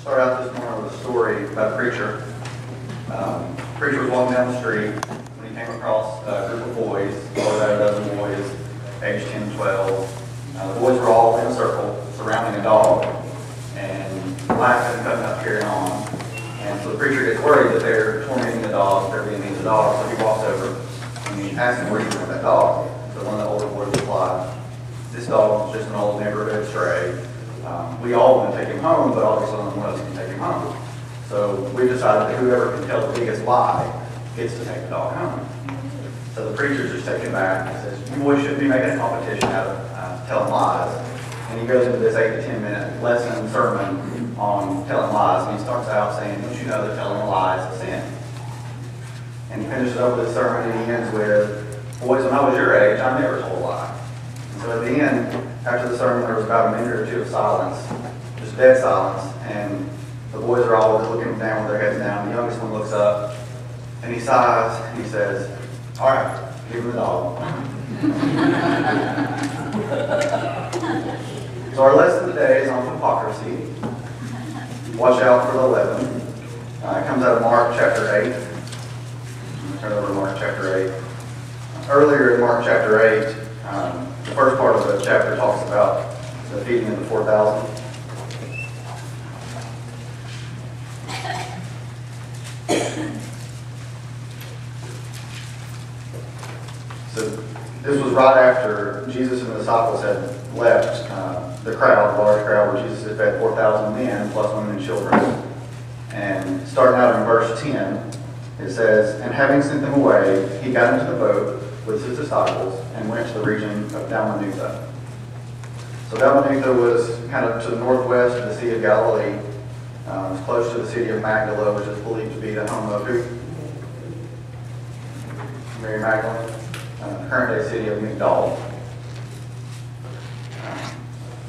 Start out this morning with a story about a preacher. Preacher was walking down the street when he came across a group of boys, or about a dozen boys, aged 10 to 12. The boys were all in a circle surrounding a dog, and laughing and cutting up, carrying on. And so the preacher gets worried that they're tormenting the dog, they're being mean to the dog, so he walks over and he asks him, "Where are you with that dog?" So one of the older boys replied, "This dog is just an old neighborhood stray. We all want to take him home, but obviously only one of us can take him home. So we decided that whoever can tell the biggest lie gets to take the dog home." So the preacher's just taken back and says, "You boys shouldn't be making a competition out of telling lies." And he goes into this 8 to 10 minute lesson, sermon on telling lies. And he starts out saying, "Don't you know that telling a lie is a sin?" And he finishes up with his sermon and he ends with, "Boys, when I was your age, I never told a lie." And so at the end, after the sermon, there was about a minute or two of silence, just dead silence, and the boys are all looking down with their heads down. The youngest one looks up, and he sighs, and he says, "All right, give him the dog." So our lesson today is on hypocrisy. Watch out for the leaven. It comes out of Mark chapter 8. Turn over to Mark chapter 8. Earlier in Mark chapter 8, the first part of the chapter talks about the feeding of the 4,000. So this was right after Jesus and the disciples had left the crowd, the large crowd, where Jesus had fed 4,000 men, plus women and children. And starting out in verse 10, it says, "And having sent them away, he got into the boat with his disciples and went to the region of Dalmanutha." So Dalmanutha was kind of to the northwest of the Sea of Galilee. It was close to the city of Magdala, which is believed to be the home of who? Mary Magdalene, the current day city of Migdal.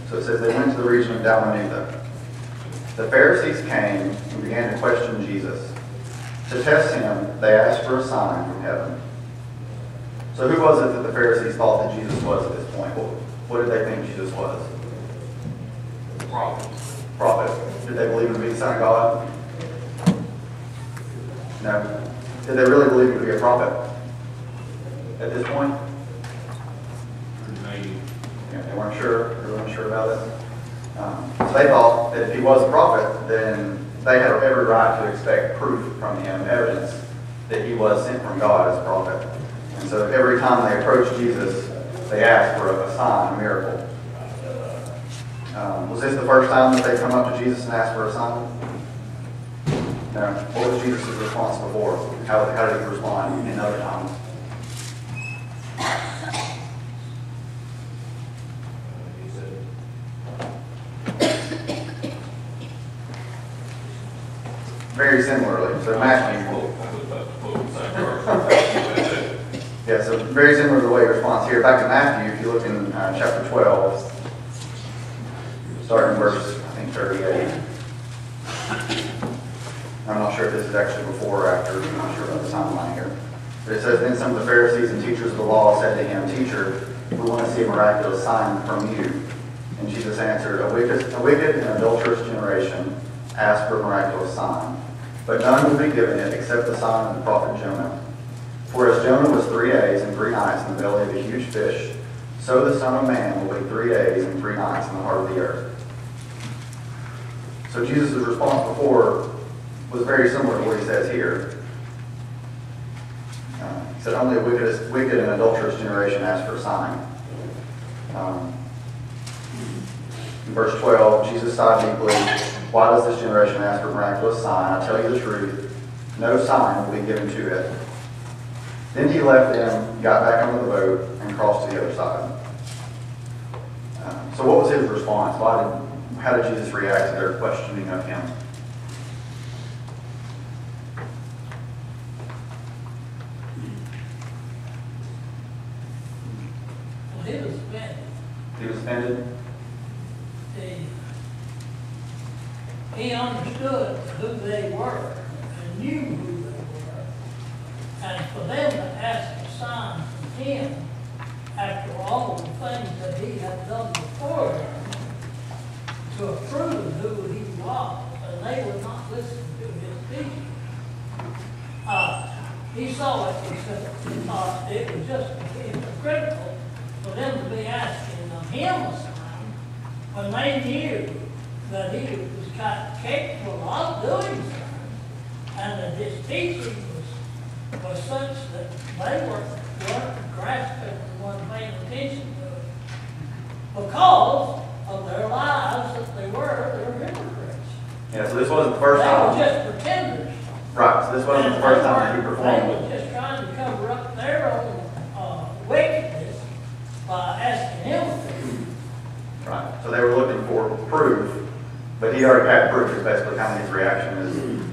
So it says they went to the region of Dalmanutha. The Pharisees came and began to question Jesus. To test him, they asked for a sign from heaven. So who was it that the Pharisees thought that Jesus was at this point? What did they think Jesus was? Prophet. Did they believe him to be the Son of God? No. Did they really believe him to be a prophet at this point? Yeah, they weren't sure. They weren't sure about it. So they thought that if he was a prophet, then they had every right to expect proof from him, evidence that he was sent from God as a prophet. And so every time they approached Jesus, they asked for a sign, a miracle. Was this the first time that they come up to Jesus and asked for a sign? No. What was Jesus' response before? How did he respond in other times? Very similarly. So Matthew. Yeah, so very similar to the way he responds here. Back in Matthew, if you look in chapter 12, starting in verse, I think, 38. I'm not sure if this is actually before or after. I'm not sure about the timeline here. But it says, "Then some of the Pharisees and teachers of the law said to him, 'Teacher, we want to see a miraculous sign from you.' And Jesus answered, a wicked and adulterous generation asks for a miraculous sign. But none will be given it except the sign of the prophet Jonah. For as Jonah was 3 days and 3 nights in the belly of a huge fish, so the Son of Man will be 3 days and 3 nights in the heart of the earth." So Jesus' response before was very similar to what he says here. He said, "Only a wicked and adulterous generation asks for a sign." In verse 12, Jesus sighed deeply. "Why does this generation ask for a miraculous sign? I tell you the truth, no sign will be given to it." Then he left them, got back onto the boat, and crossed to the other side. So what was his response? How did Jesus react to their questioning of him? Well, he was offended. He was offended? He understood who they were and knew who they were. And for them to ask a sign from him after all the things that he had done before them to prove who he was, and just hypocritical for them to be asking him a sign when they knew that he was capable of doing signs, and that his teaching was such that they weren't grasping and weren't paying attention to it because of their lives that they were hypocrites. Yeah, so this wasn't the first time. They were just pretenders. Right, so this wasn't the first time that he They performed. were just trying to cover up their own wickedness by asking him a favor. Right, so they were looking for proof, but he already had proof, is basically kind of his reaction is,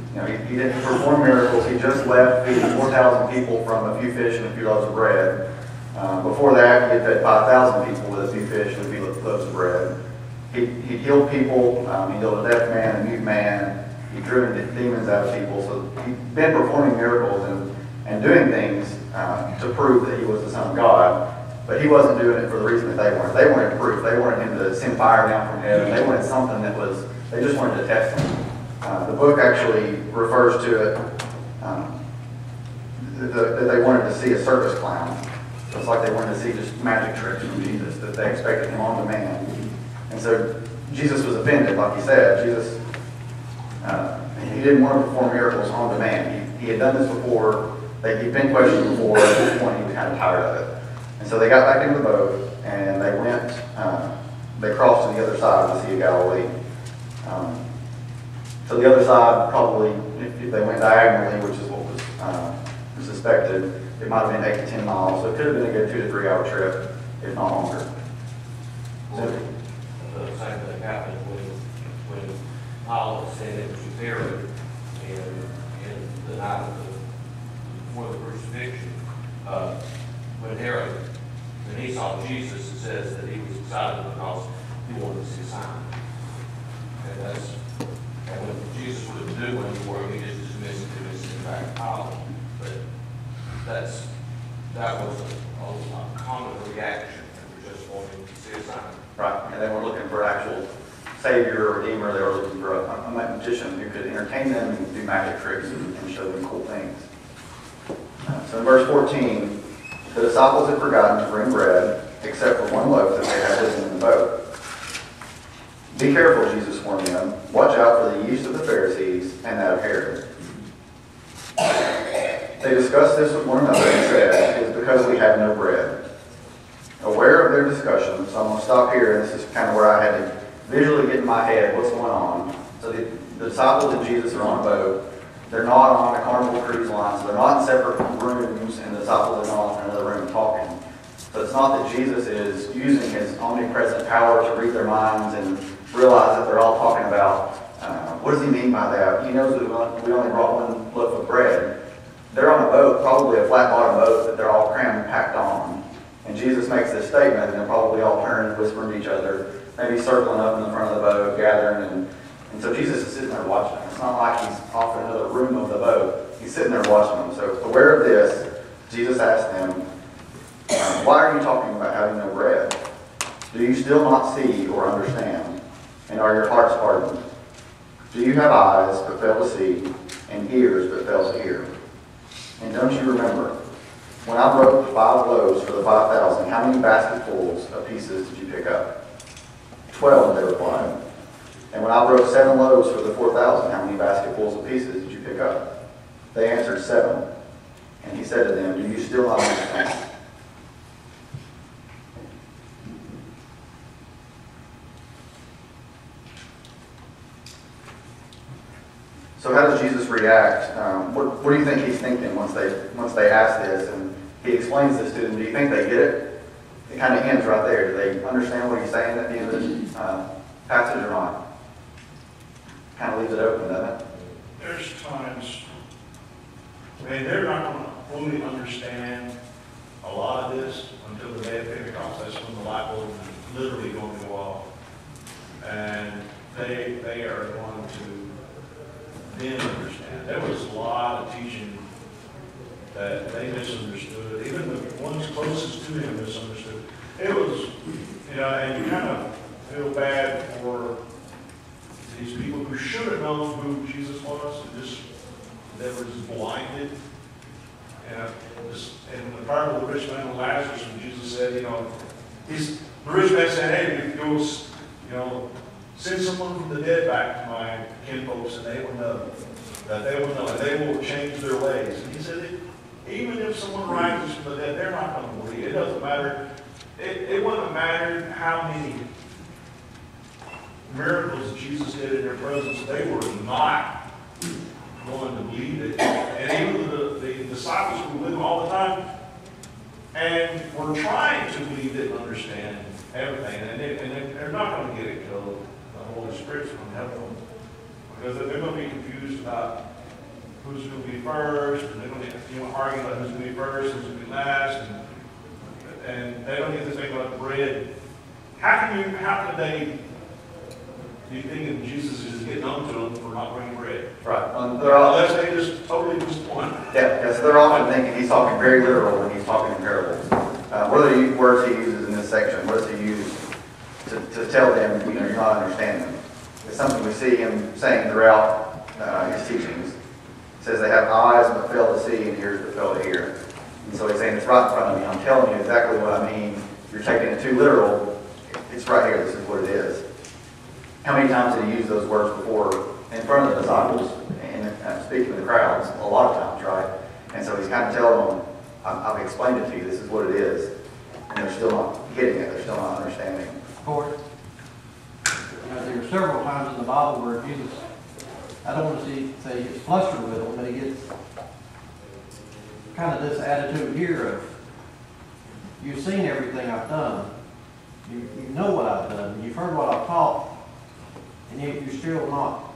he didn't perform miracles, he just left feeding 4,000 people from a few fish and a few loaves of bread. Before that, he had fed 5,000 people with a few fish and a few loaves of bread. He healed people, he healed a deaf man, a mute man, he driven demons out of people, so he'd been performing miracles and doing things to prove that he was the Son of God. But he wasn't doing it for the reason that they wanted. They wanted proof. They wanted him to send fire down from heaven. They wanted something that was, they just wanted to test him. The book actually refers to it, that they wanted to see a circus clown. So it's like they wanted to see just magic tricks from Jesus, that they expected him on demand. And so Jesus was offended, like he said. Jesus, he didn't want to perform miracles on demand. He had done this before. He'd been questioned before. At this point, he was kind of tired of it. And so they got back into the boat, and they went, they crossed to the other side of the Sea of Galilee. So the other side, probably, if they went diagonally, which is what was suspected, it might have been 8 to 10 miles. So it could have been a good 2 to 3 hour trip, if not longer. So, the same thing happened when Pilate ascended to Herod in the night before the crucifixion. When he saw Jesus, it says that he was excited because he wanted to see a sign. And when Jesus wouldn't do one for him, he just dismissed him and sent back to Pilate. But that was a common reaction. They were just wanting to see a sign. Right, and they were looking for an actual savior or redeemer. They were looking for a magician who could entertain them and do magic tricks and show them cool things. So in verse 14, the disciples had forgotten to bring bread, except for one loaf that they had with them in the boat. Be careful, Jesus warned them. Watch out for the yeast of the Pharisees and that of Herod. They discussed this with one another and said, "It is because we have no bread." Aware of their discussion, so I'm going to stop here. This is kind of where I had to visually get in my head what's going on. So the disciples and Jesus are on a boat. They're not on a Carnival cruise line, so they're not in separate rooms, and the disciples are not in another room talking. So it's not that Jesus is using his omnipresent power to read their minds and realize that they're all talking about, what does he mean by that? He knows that we only brought one loaf of bread. They're on a boat, probably a flat-bottom boat that they're all crammed and packed on. And Jesus makes this statement, and they'll probably all turn and whisper to each other, maybe circling up in the front of the boat, gathering, and so Jesus is sitting there watching them. It's not like he's off in another room of the boat. He's sitting there watching them. So aware of this, Jesus asked them, why are you talking about having no bread? Do you still not see or understand? And are your hearts hardened? Do you have eyes but fail to see, and ears but fail to hear? And don't you remember, when I broke the 5 loaves for the 5,000, how many basketfuls of pieces did you pick up? 12, they replied. And when I broke 7 loaves for the 4,000, how many basketfuls of pieces did you pick up? They answered 7. And he said to them, do you still not understand? So how does Jesus react? What do you think he's thinking once they ask this and he explains this to them? Do you think they get it? It kind of ends right there. Do they understand what he's saying at the end of this passage or not? Kind of leaves it open, doesn't it? There's times, they're not going to fully understand a lot of this until the day of Pentecost. That's when the light bulb is literally going to go off. And they are going to then understand. There was a lot of teaching that they misunderstood. Even the ones closest to him misunderstood. It was, and you kind of feel bad for these people who should have known who Jesus was, they were just blinded. And the parable of the rich man and Lazarus, when Jesus said, the rich man said, hey, go, send someone from the dead back to my kinfolks, and they will know, and they will change their ways. And he said, even if someone rises from the dead, they're not going to believe. It doesn't matter. It wouldn't matter how many miracles that Jesus did in their presence. They were not going to believe it. And even the disciples who were with him all the time and were trying to believe it and understand everything. And they're not going to get it till the Holy Spirit's going to help them. Because they're going to be confused about who's going to be first, and they're going to argue about who's going to be first, who's going to be last, and they don't get to think about the bread. How can they be thinking Jesus is getting on to them for not bringing bread? Right. Unless they just totally disappoint. Yeah, so they're often thinking he's talking very literal when he's talking in parables. What are the words he uses in this section? What does he use to tell them, you're not understanding them? It's something we see him saying throughout his teachings. He says they have eyes but fail to see and ears but fail to hear. And so he's saying it's right in front of me. I'm telling you exactly what I mean. If you're taking it too literal, it's right here. This is what it is. How many times did he use those words before in front of the disciples and speaking to the crowds? A lot of times, right? And so he's kind of telling them, I've explained it to you. This is what it is. And they're still not getting it. They're still not understanding. Cory, there are several times in the Bible where Jesus, I don't want to say he gets flustered with them, but he gets kind of this attitude here of, you've seen everything I've done. You know what I've done. You've heard what I've taught. And yet you're still not,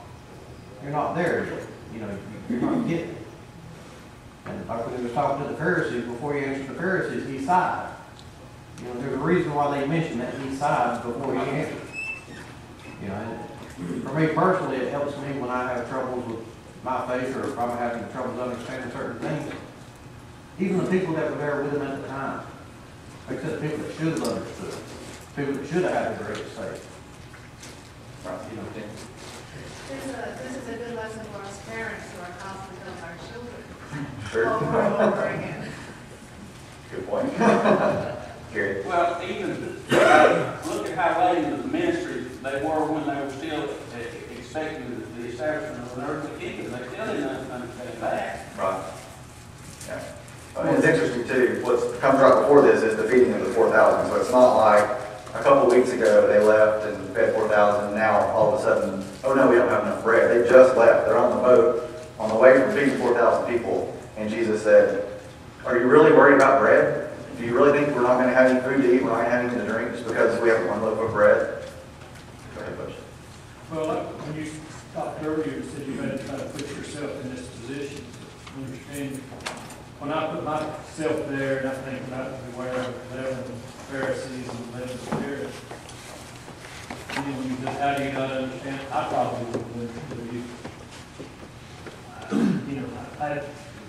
you're not there yet. You're not getting it. And like when he was talking to the Pharisees, before he answered the Pharisees, he sighed. There's a reason why they mentioned that he sighed before he answered. And for me personally, it helps me when I have troubles with my faith, or if I'm having troubles understanding certain things. Even the people that were there with him at the time, except people that should have understood, people that should have had the greatest faith. Right. This is a good lesson for us parents who are constantly telling our children Sure. over and over again. Good point. Gary. Well, even look at how late into the ministry they were when they were still expecting the establishment of an earthly kingdom. They still didn't understand that. Right. Yeah. And it's interesting too, what comes right before this is the feeding of the 4,000. So it's not like a couple weeks ago they left and fed 4,000 and now all of a sudden, oh no, we don't have enough bread. They just left. They're on the boat on the way from feeding 4,000 people. And Jesus said, are you really worried about bread? Do you really think we're not going to have any food to eat, we're not going to have anything to drink just because we have one loaf of bread? Go ahead, Butch. Well, like when you talked earlier, you said you had to try to put yourself in this position to understand. When I put myself there and I think about beware of Leaven, Pharisees and Leaven spirit, and then you just, how do you not understand? I probably would believe.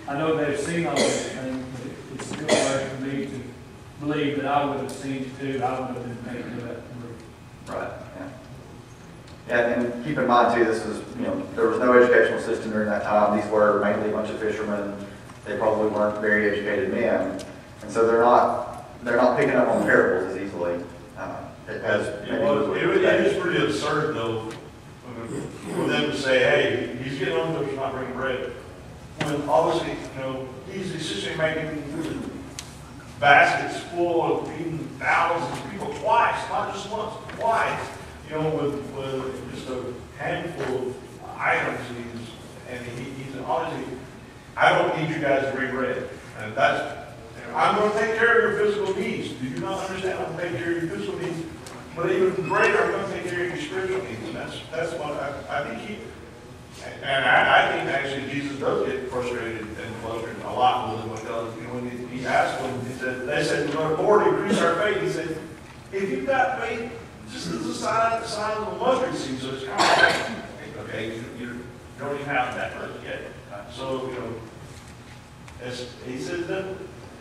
I know they've seen all these things, but it's still hard for me to believe that I would have seen it too. I would have been taken to that group. Right, yeah. Yeah, and keep in mind too, this was, there was no educational system during that time. These were mainly a bunch of fishermen. They probably weren't very educated men. And so they're not picking up on the parables as easily as it is pretty absurd though, for them to say, hey, he's getting on to us not bringing bread. When obviously, he's essentially making baskets full of feeding thousands of people twice, not just once, twice, with just a handful of items. He's obviously, I don't need you guys to bring bread. And I'm going to take care of your physical needs. Do you not understand? I'm going to take care of your physical needs. But even greater, I'm going to take care of your spiritual needs. And that's what I think I think actually Jesus does get frustrated and flustered a lot with them because when he asked them, they said, Lord, increase our faith. He said, if you've got faith, just as the size of a mustard seed, so it's kind of like, okay, you don't even have that much yet. So, he says that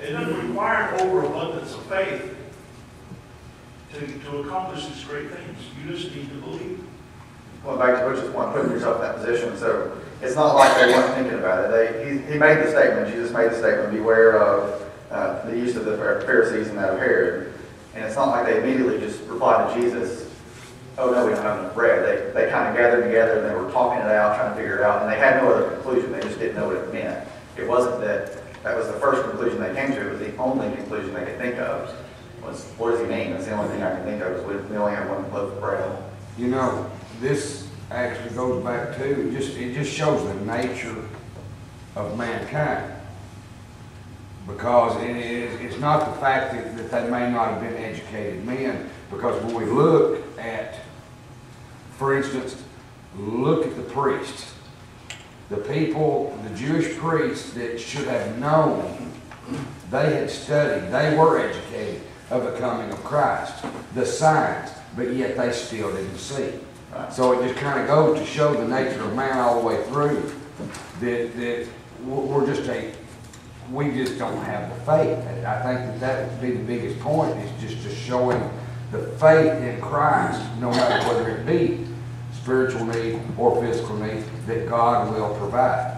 it doesn't require an overabundance of faith to accomplish these great things. You just need to believe. Going back to Butch's point, putting yourself in that position. So it's not like they weren't thinking about it. He made the statement, Jesus made the statement, beware of the the use of the Pharisees and that of Herod. And it's not like they immediately just replied to Jesus, oh no, we don't have enough bread. They kind of gathered together and they were talking it out, trying to figure it out, and they had no other conclusion. They just didn't know what it meant. It wasn't that was the first conclusion they came to. It was the only conclusion they could think of was, what does he mean? That's the only thing I can think of is we only have one loaf of bread. You know, this actually goes back to, it just shows the nature of mankind. Because it's not the fact that they may not have been educated men, because when we look at, for instance, look at the priests. The people, the Jewish priests that should have known, they had studied, they were educated of the coming of Christ, the signs, but yet they still didn't see. So it just kind of goes to show the nature of man all the way through, that we just don't have the faith. And I think that would be the biggest point, is just showing the faith in Christ, no matter whether it be spiritual need or physical need, that God will provide.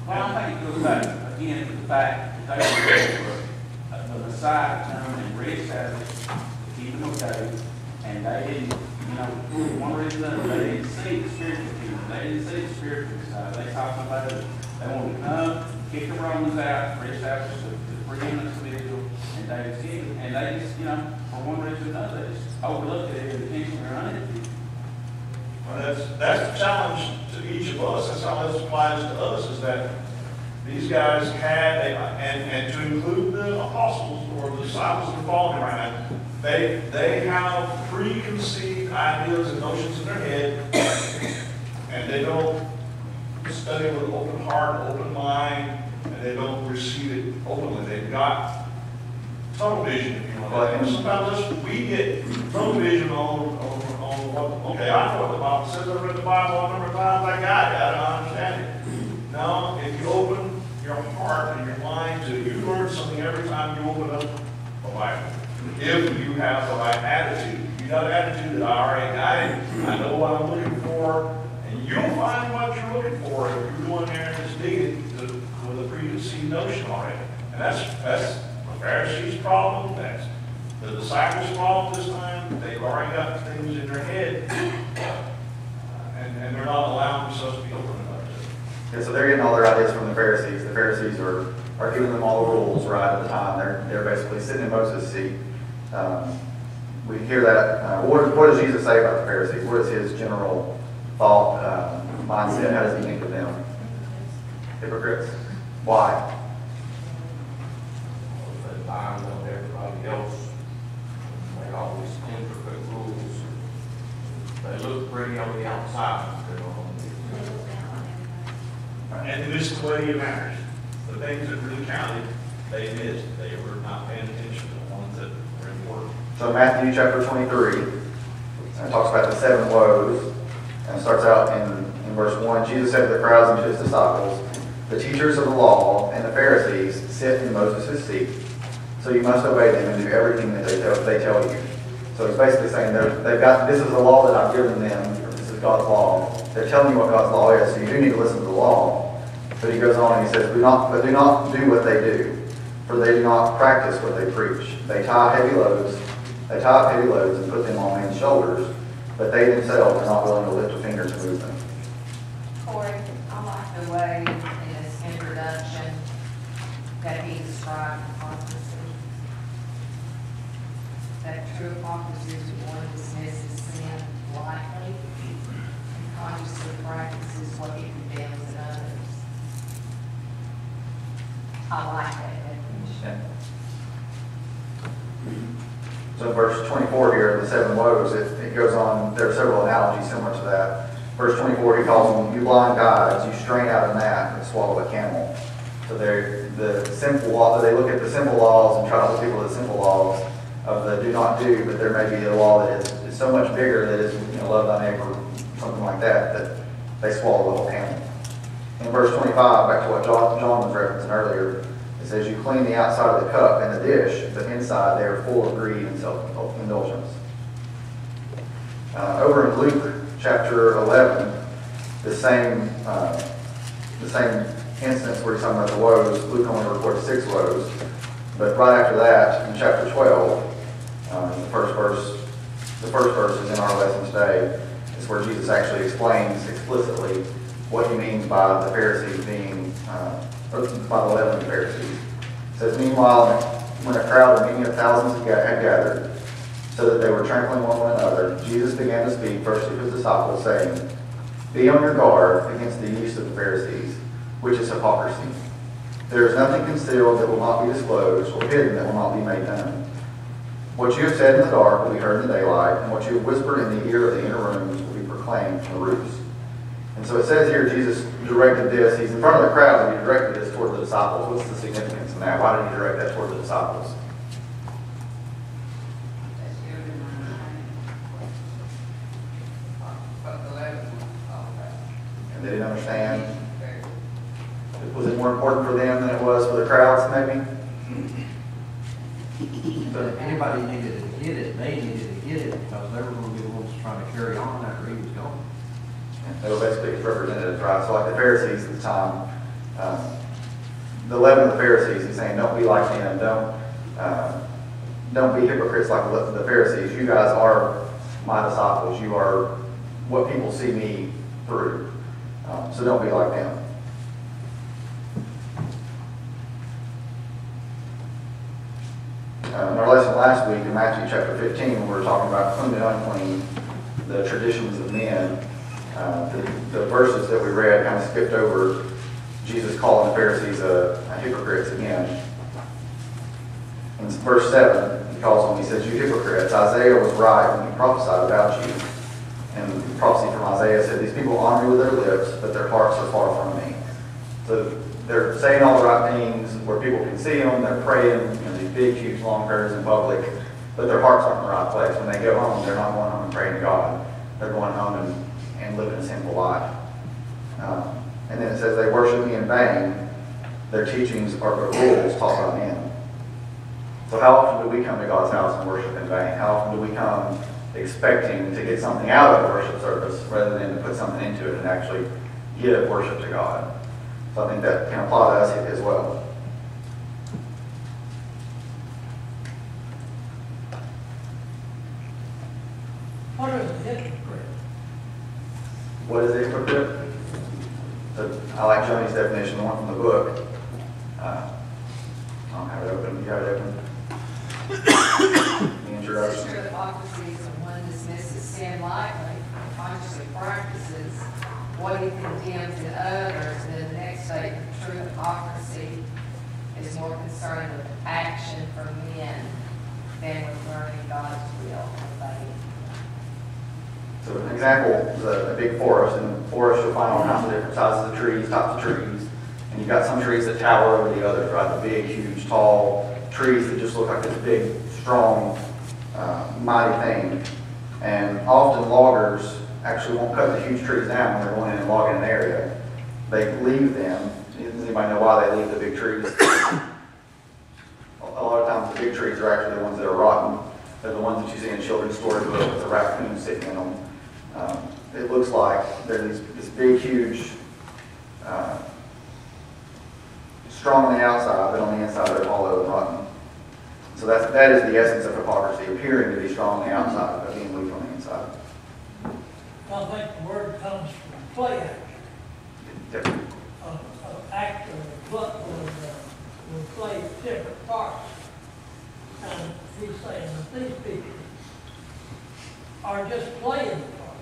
Well, I think it goes back again to the fact that they were ready for the Messiah to come and reestablish the kingdom of David, and they didn't, one reason they didn't see the spiritual kingdom, they didn't see the spiritual side. They talked about it. They wanted to come, kick the Romans out, reestablish the preeminence of Israel and David's kingdom, and they just, for one reason or another, they just overlooked it and intentionally or unintentionally. Well, that's the challenge to each of us. That's how this applies to us, is that these guys had, and to include the apostles or the disciples who are following right now, they have preconceived ideas and notions in their head, and they don't study with an open heart, open mind, and they don't receive it openly. They've got tunnel vision, if you want. And sometimes we get tunnel vision on what, okay, I know what the Bible says. I've read the Bible a number of times. I got it. I don't understand it. No, if you open your heart and your mind to it, you learn something every time you open up the Bible. If you have the right attitude. You got an attitude that I already got it. I know what I'm looking for. And you'll find what you're looking for if you're going there and just digging with a preconceived notion already. And that's the Pharisees' problem. That's the disciples' problem this time. They've already got things in their head, and they're not allowing themselves to be open about it. Yeah, so they're getting all their ideas from the Pharisees. The Pharisees are giving them all the rules right at the time. They're basically sitting in Moses' seat. We hear that. What does Jesus say about the Pharisees? What is his general thought, mindset? How does he think of them? Hypocrites. Why? They bind on everybody else. They always intricate rules. They look pretty on the outside. And this is the way it matters. The things that really counted, they missed. They were not paying attention to the ones that were important. So Matthew chapter 23, it talks about the 7 woes, and it starts out in verse 1. Jesus said to the crowds and to his disciples, the teachers of the law and the Pharisees sit in Moses' seat, so you must obey them and do everything that they tell you. So he's basically saying they've got, this is the law that I've given them, this is God's law. They're telling you what God's law is, so you do need to listen to the law. But he goes on and he says, do not do what they do, for they do not practice what they preach. They tie up heavy loads and put them on men's shoulders, but they themselves are not willing to lift a finger to move them. Cory, I like the way in his introduction that he described hypocrisy. That true hypocrisy is one who dismisses sin lightly and consciously practices what he condemns in others. I like that definition. So in verse 24 here, the 7 woes, it goes on, there are several analogies similar to that. Verse 24, he calls them, you blind guides, you strain out a gnat and swallow a camel. So they're the simple law, they look at the simple laws and try to hold people to the simple laws of the do not do, but there may be a law that is so much bigger that is, love thy neighbor, something like that, that they swallow the whole camel. In verse 25, back to what John was referencing earlier, it says, you clean the outside of the cup and the dish, but inside they are full of greed and self-indulgence. Over in Luke chapter 11, the same instance where he's talking about the woes, Luke only records 6 woes. But right after that, in chapter 12, the first verse is in our lesson today. It's where Jesus actually explains explicitly what he means by the Pharisees being, or by the leaven of the Pharisees. It says, meanwhile, when a crowd of many of thousands had gathered, so that they were trampling on one another, Jesus began to speak first to his disciples, saying, be on your guard against the use of the Pharisees, which is hypocrisy. There is nothing concealed that will not be disclosed, or hidden that will not be made known. What you have said in the dark will be heard in the daylight, and what you have whispered in the ear of the inner rooms will be proclaimed from the roofs. And so it says here, Jesus directed this. He's in front of the crowd, and he directed this toward the disciples. What's the significance in that? Why did he direct that toward the disciples? And they didn't understand. Was it more important for them than it was for the crowds, maybe? But if anybody needed to get it, they needed to get it because they were going to be the ones trying to carry on after he was gone. They were basically his representatives, right? So like the Pharisees at the time, the leaven of the Pharisees, he's saying, don't be like them. Don't be hypocrites like the Pharisees. You guys are my disciples. You are what people see me through. So don't be like them. In our lesson last week in Matthew chapter 15, when we were talking about clean and unclean, the traditions of men, the verses that we read kind of skipped over Jesus calling the Pharisees hypocrites again. In verse 7, he calls them, he says, you hypocrites, Isaiah was right when he prophesied about you. And the prophecy from Isaiah said, these people honor me with their lips, but their hearts are far from me. So they're saying all the right things where people can see them, they're praying, these big, huge, long prayers in public, but their hearts aren't in the right place. When they go home, they're not going home and praying to God. They're going home and living a sinful life. And then it says they worship me in vain. Their teachings are but rules taught by men. So how often do we come to God's house and worship in vain? How often do we come expecting to get something out of the worship service rather than to put something into it and actually give worship to God? So I think that can apply to us as well. What is a hypocrite? What is a hypocrite? I like Johnny's definition, the one from the book. I don't have it open. You have it open? The introduction. True hypocrisy is when one dismisses sin lightly, consciously practices what he condemns in others, and then the next statement, true hypocrisy is more concerned with action from men than with learning God's will and faith. So an example is a big forest. In the forest you'll find all kinds of different sizes of trees, types of trees. And you've got some trees that tower over the others, right? The big, huge, tall trees that just look like this big, strong, mighty thing. And often loggers actually won't cut the huge trees down when they're going in and logging an area. They leave them. Does anybody know why they leave the big trees? A lot of times the big trees are actually the ones that are rotten. They're the ones that you see in children's storybooks with the raccoon sitting in them. It looks like they're this big, huge, strong on the outside, but on the inside they're hollow and rotten. So that is the essence of hypocrisy, appearing to be strong on the outside, but being weak on the inside. I think the word comes from play actor. Different. An actor would play different parts. And he's saying that these people are just playing the part.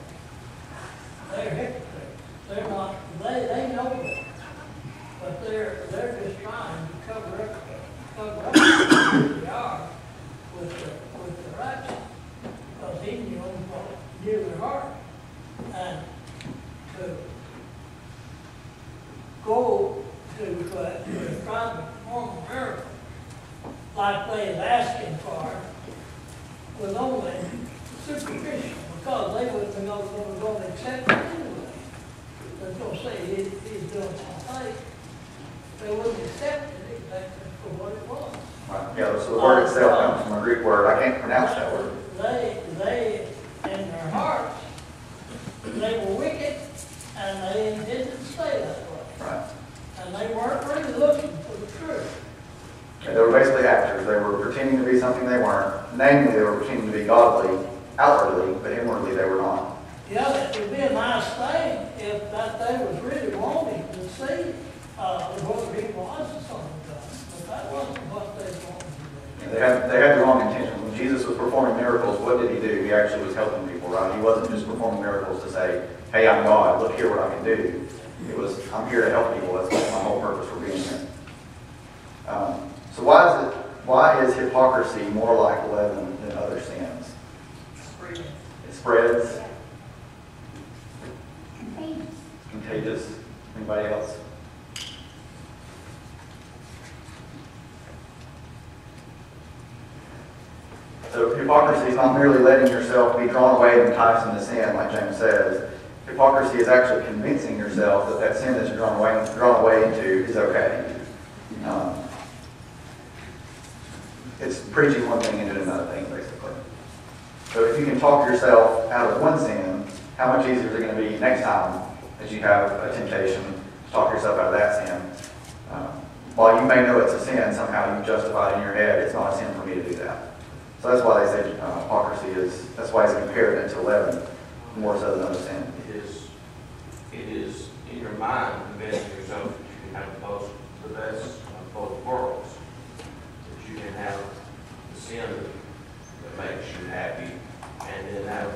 They're hypocrites. They're not, they know it. But they're just trying to cover up who they are with the righteous. Because he knew them near their heart. And to go to try to perform a miracle like they is asking for was only superficial, because they wouldn't know they were going to accept it anyway. They're going to say he's doing something. They wouldn't accept it exactly for what it was. Right. Yeah, so the word itself comes from a Greek word. I can't pronounce that word. They in their hearts, they were wicked, and they intended to stay that way. Right. And they weren't really looking for the truth. Okay, they were basically actors. They were pretending to be something they weren't. Namely, they were pretending to be godly outwardly, but inwardly they were not. Yeah, it'd be a nice thing if that they was really wanting to see, whether he was the Son of God, but that wasn't what they wanted to do. They had the wrong intentions. When Jesus was performing miracles, what did he do? He actually was helping people, right? He wasn't just performing miracles to say, hey, I'm God, look here what I can do. It was, I'm here to help people. That's my whole purpose for being here. So why is hypocrisy more like leaven than other sins? It spreads. Contagious. Anybody else? So hypocrisy is not merely letting yourself be drawn away and enticed into sin, like James says. Hypocrisy is actually convincing yourself that that sin that you're drawn away into is okay. It's preaching one thing and doing another thing, basically. So if you can talk yourself out of one sin, how much easier is it going to be next time that you have a temptation to talk yourself out of that sin? While you may know it's a sin, somehow you justify it in your head, it's not a sin for me to do that. So that's why they say hypocrisy is, that's why it's compared into leaven more so than other sin. It is in your mind convincing yourself that you can have the best of both worlds. That you can have the sin that makes you happy, and then have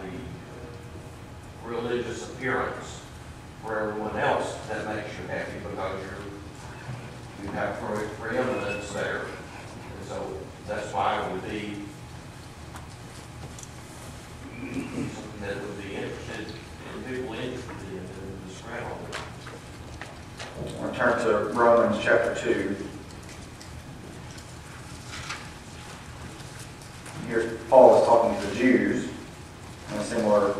the religious appearance for everyone else that makes you happy because you have preeminence there. And so that's why it would be something that would be interested in people interested in the spread on it. I want to turn to Romans chapter 2. Here Paul is talking to the Jews in a similar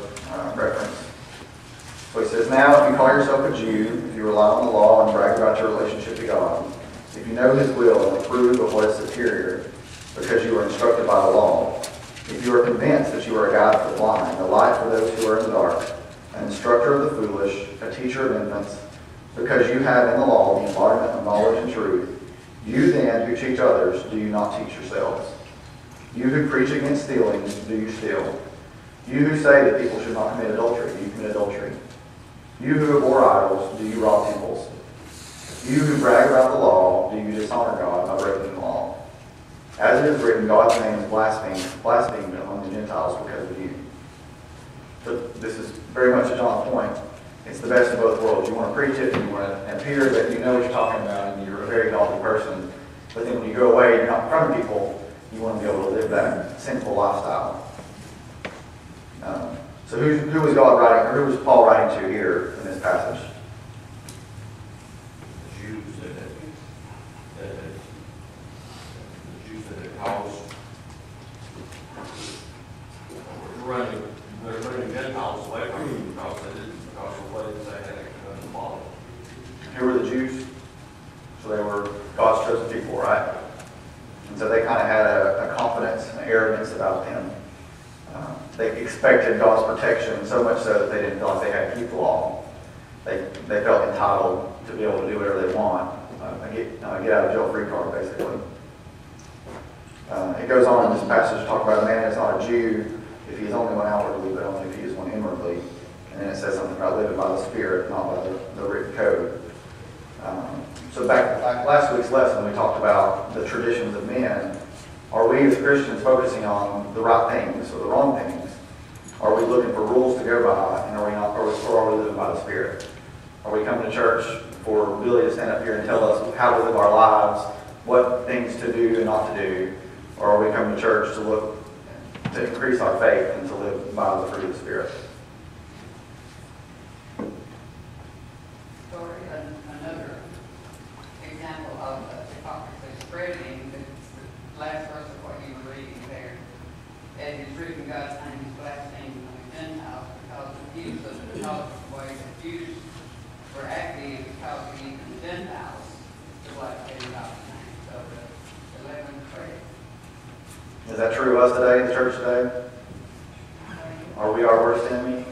reference. So he says, now if you call yourself a Jew, if you rely on the law and brag about your relationship to God, if you know his will and approve of what is superior, because you are instructed by the law, if you are convinced that you are a guide for the blind, a light for those who are in the dark, an instructor of the foolish, a teacher of infants, because you have in the law the embodiment of knowledge and truth, you then who teach others, do you not teach yourselves? You who preach against stealing, do you steal? You who say that people should not commit adultery, do you commit adultery? You who abhor idols, do you rob temples? You who brag about the law, do you dishonor God by breaking the law? As it is written, God's name is blasphemed among the Gentiles because of you. So this is very much to John's point. It's the best of both worlds. You want to preach it, and you want to appear that you know what you're talking about, and you're a very godly person. But then when you go away, you're not in front of people, you want to be able to live that sinful lifestyle. So who was God writing, or who was Paul writing to here in this passage? The Jews that had caused they're running Gentiles away from him because of the way that they had done the law. Who were the Jews? So they were God's chosen people, right? And so they kind of had a confidence and arrogance about them. They expected God's protection so much so that they didn't feel like they had to keep the law. They felt entitled to be able to do whatever they want. Get out of jail free card, basically. It goes on in this passage to talk about a man that's not a Jew if he is only one outwardly, but only if he is one inwardly. And then it says something about living by the Spirit, not by the written code. So back last week's lesson, we talked about the traditions of men. Are we as Christians focusing on the right things or the wrong things? Are we looking for rules to go by, and are we not, or are we living by the Spirit? Are we coming to church for Billy to stand up here and tell us how to live our lives, what things to do and not to do? Or are we coming to church to increase our faith and to live by the fruit of the Spirit? Another example of hypocrisy spreading, the last verse of what you were reading there. As it's written, God's name is blasphemed among the Gentiles because the way the Jews were acting because even the Gentiles were blaspheming God's name. So the leaven spread. Is that true of us today in the church today? Are we our worst enemy?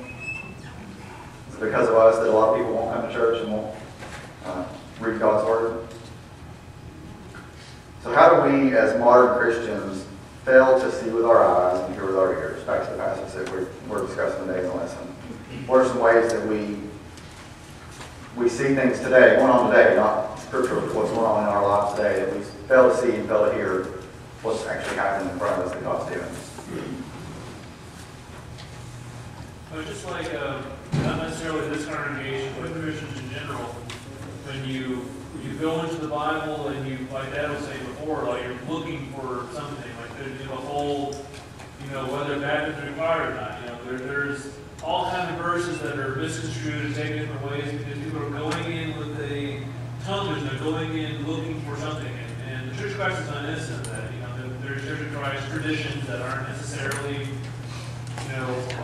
Is it because of us that a lot of people won't come to church and won't read God's Word? So how do we, as modern Christians, fail to see with our eyes and hear with our ears? Back to the passage that we're discussing today in the lesson. What are some ways that we see things today, going on today, not scripturally, but what's going on in our lives today, that we fail to see and fail to hear what's actually happening in front of us that God's doing? But just like, not necessarily this congregation, but Christians in general, when you go into the Bible and you, like Dad was saying before, like you're looking for something, like there's the whole, whether baptism is required or not, there's all kinds of verses that are misconstrued and taken different ways because people are going in with a tongue and they're going in looking for something. And the Church of Christ is not innocent of that. There's Church of Christ traditions that aren't necessarily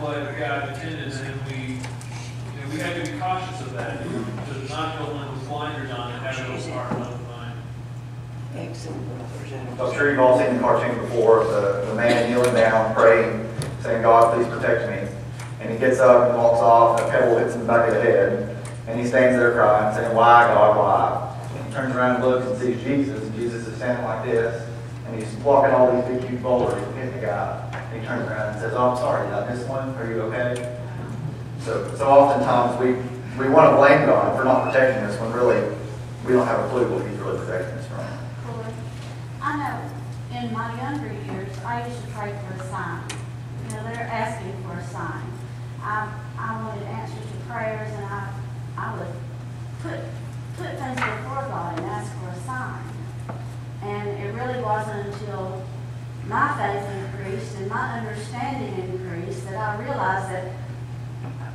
what God intended, and we have to be cautious of that, to not go in with blinders on and have those heart and open mind. I'm sure you've all seen the cartoon before, the man kneeling down, praying, saying, God, please protect me. And he gets up and walks off, and a pebble hits him in the back of the head, and he stands there crying, saying, why, God, why? And he turns around and looks and sees Jesus, and Jesus is standing like this, and he's walking all these big, huge boulders and hitting the guy. And he turns around and says, oh, I'm sorry, did I miss one? Are you okay? So oftentimes we want to blame God for not protecting us when really we don't have a clue what he's really protecting us from. I know in my younger years, I used to pray for a sign. They're asking for a sign. I wanted answers to prayers, and I would put things before God and ask for a sign. And it really wasn't until my faith increased and my understanding increased that I realized that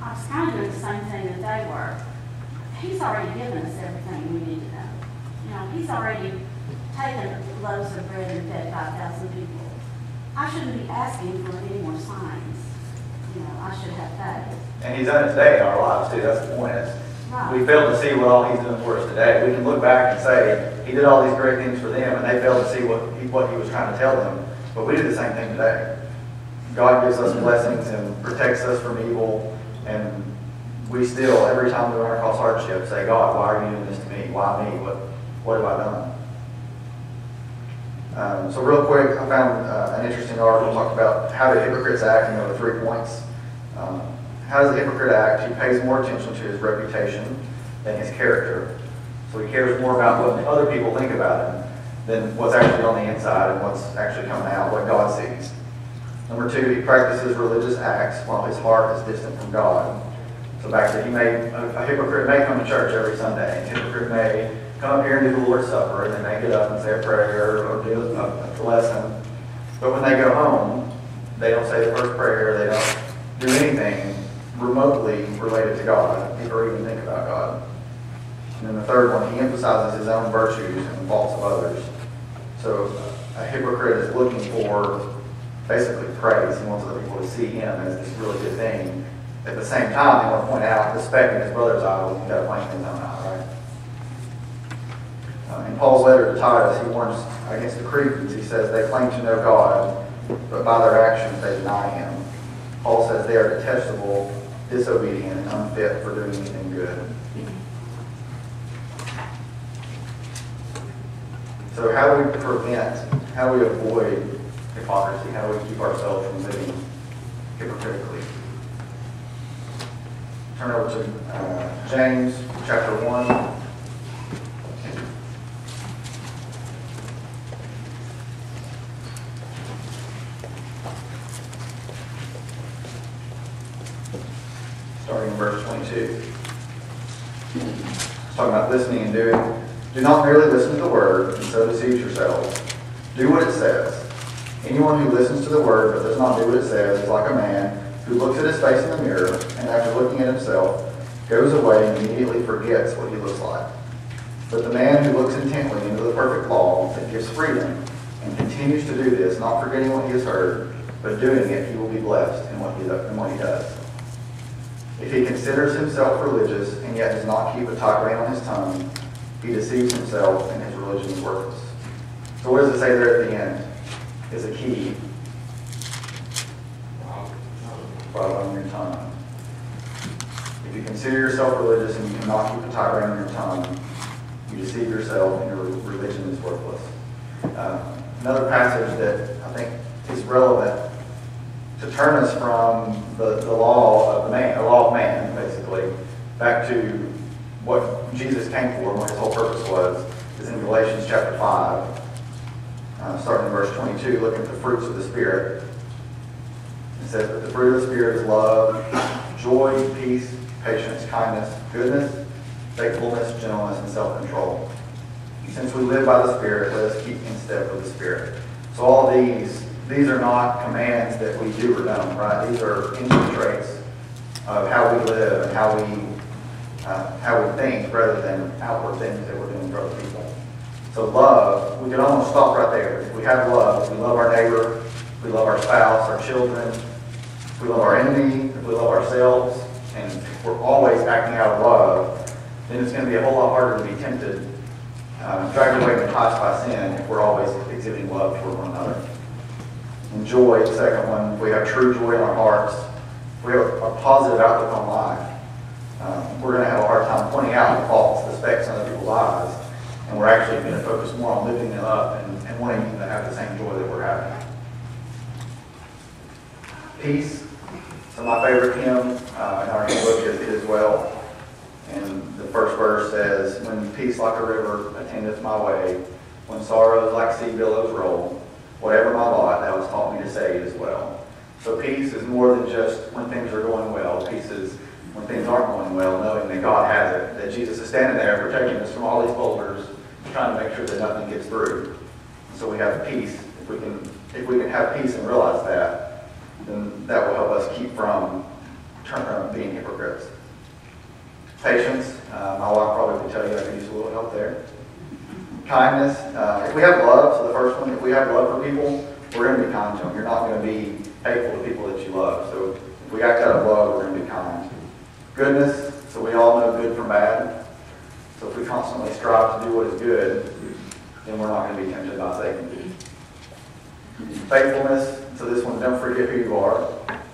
I was kind of doing the same thing that they were. He's already given us everything we need to know. He's already taken loaves of bread and fed 5,000 people. I shouldn't be asking for any more signs. I should have faith. And he's done it today in our lives too. That's the point. Right. We fail to see what all he's doing for us today. We can look back and say, he did all these great things for them, and they failed to see what he was trying to tell them. But we do the same thing today. God gives us blessings and protects us from evil, and we still, every time we run across hardship, say, God, why are you doing this to me? Why me? What have I done? So real quick, I found an interesting article talking about how do hypocrites act, the 3 points. How does a hypocrite act? He pays more attention to his reputation than his character. So he cares more about what other people think about him than what's actually on the inside and what's actually coming out, what God sees. Number 2, he practices religious acts while his heart is distant from God. So back to a hypocrite may come to church every Sunday. A hypocrite may come up here and do the Lord's Supper, and they may get up and say a prayer or do a lesson. But when they go home, they don't say the first prayer, they don't do anything remotely related to God, or even think about God. And then the third one, he emphasizes his own virtues and faults of others. So a hypocrite is looking for basically praise. He wants other people to see him as this really good thing. At the same time, they want to point out the speck in his brother's eye when he's got a plank in his own eye, right? In Paul's letter to Titus, he warns against the Cretans. He says they claim to know God, but by their actions they deny him. Paul says they are detestable, disobedient, and unfit for doing anything good. So how do we avoid hypocrisy? How do we keep ourselves from living hypocritically? Turn over to James chapter 1. Starting in verse 22. It's talking about listening and doing. Do not merely listen to the word and so deceive yourselves. Do what it says. Anyone who listens to the word but does not do what it says is like a man who looks at his face in the mirror and after looking at himself goes away and immediately forgets what he looks like. But the man who looks intently into the perfect law that gives freedom and continues to do this, not forgetting what he has heard, but doing it, he will be blessed in what he does. If he considers himself religious and yet does not keep a tight rein on his tongue, he deceives himself and his religion is worthless. So what does it say there at the end? Is a key. Bridle your tongue. If you consider yourself religious and you cannot keep a tight rein on your tongue, you deceive yourself and your religion is worthless. Another passage that I think is relevant to turn us from the law of man, basically, back to what Jesus came for and what his whole purpose was, is in Galatians chapter 5, starting in verse 22, looking at the fruits of the Spirit. It says, "But the fruit of the Spirit is love, joy, peace, patience, kindness, goodness, faithfulness, gentleness, and self-control. Since we live by the Spirit, let us keep in step with the Spirit." So all of these are not commands that we do or don't, right? These are inward traits of how we live and how we think, rather than outward things that we're doing for other people. So love, we can almost stop right there. If we have love, if we love our neighbor, if we love our spouse, our children, if we love our enemy, if we love ourselves, and if we're always acting out of love, then it's going to be a whole lot harder to be tempted, dragged away and enticed by sin if we're always exhibiting love toward one another. And joy, the second one, if we have true joy in our hearts, if we have a positive outlook on life, we're going to have a hard time pointing out the faults, the specks in other people's eyes, and we're actually going to focus more on lifting them up and wanting them to have the same joy that we're having. Peace. So my favorite hymn in our handbook is "It Is Well." And the first verse says, "When peace like a river attendeth my way, when sorrows like sea billows roll, whatever my lot, thou hast taught me to say, it is well." So peace is more than just when things are going well. Peace is when things aren't going well, knowing that God has it, that Jesus is standing there protecting us from all these boulders, trying to make sure that nothing gets through. And so we have peace. If we can have peace and realize that, then that will help us keep from being hypocrites. Patience. My wife probably could tell you I could use a little help there. Kindness. If we have love, so the first one, if we have love for people, we're going to be kind to them. You're not going to be hateful to people that you love. So if we act out of love, we're going to be kind. Goodness. So we all know good from bad. So if we constantly strive to do what is good, then we're not going to be tempted by Satan. Faithfulness. So this one, don't forget who you are,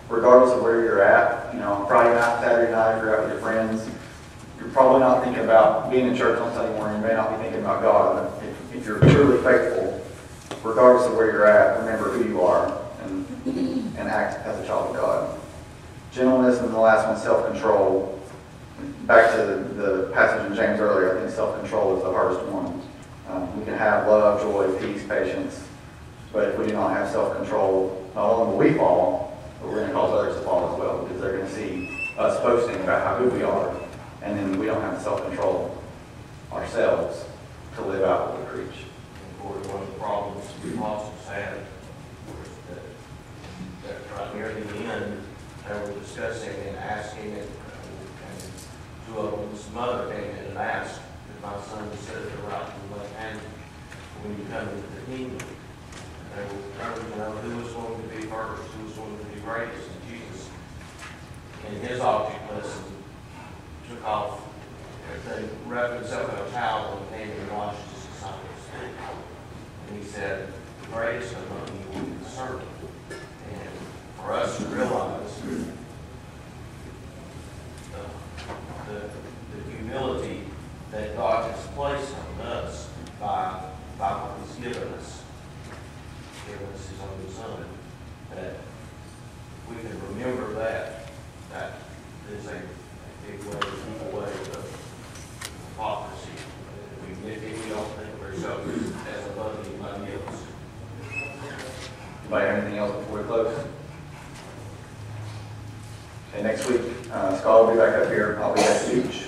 regardless of where you're at. You know, on Friday night, Saturday night, if you're out with your friends, you're probably not thinking about being in church on Sunday morning. You may not be thinking about God. But if you're truly faithful, regardless of where you're at, remember who you are and act as a child of God. Gentleness, and the last one, self-control. Back to the passage in James earlier, I think self-control is the hardest one. We can have love, joy, peace, patience, but if we do not have self-control, not only will we fall, but we're going to cause others to fall as well, because they're going to see us boasting about how good we are, and then we don't have the self-control ourselves to live out what we preach. One of the problems the apostles had was that right near the end, they were discussing and asking, and two of them's mother came in and asked, "Did my son sit at the right and left hand when you come into the kingdom?" And they were trying to know who was going to be first, who was going to be greatest. And Jesus, in his object lesson, took off everything, wrapped himself in a towel and came and washed his disciples' feet. And he said, "The greatest among you will be the servant." And for us to realize the humility that God has placed on us by what he's given us his own son, that we can remember that is a big way, deep way of hypocrisy. We don't think of ourselves as above anybody else. Anybody have anything else before we close? Okay, next week, Scott will be back up here. I'll be at the beach.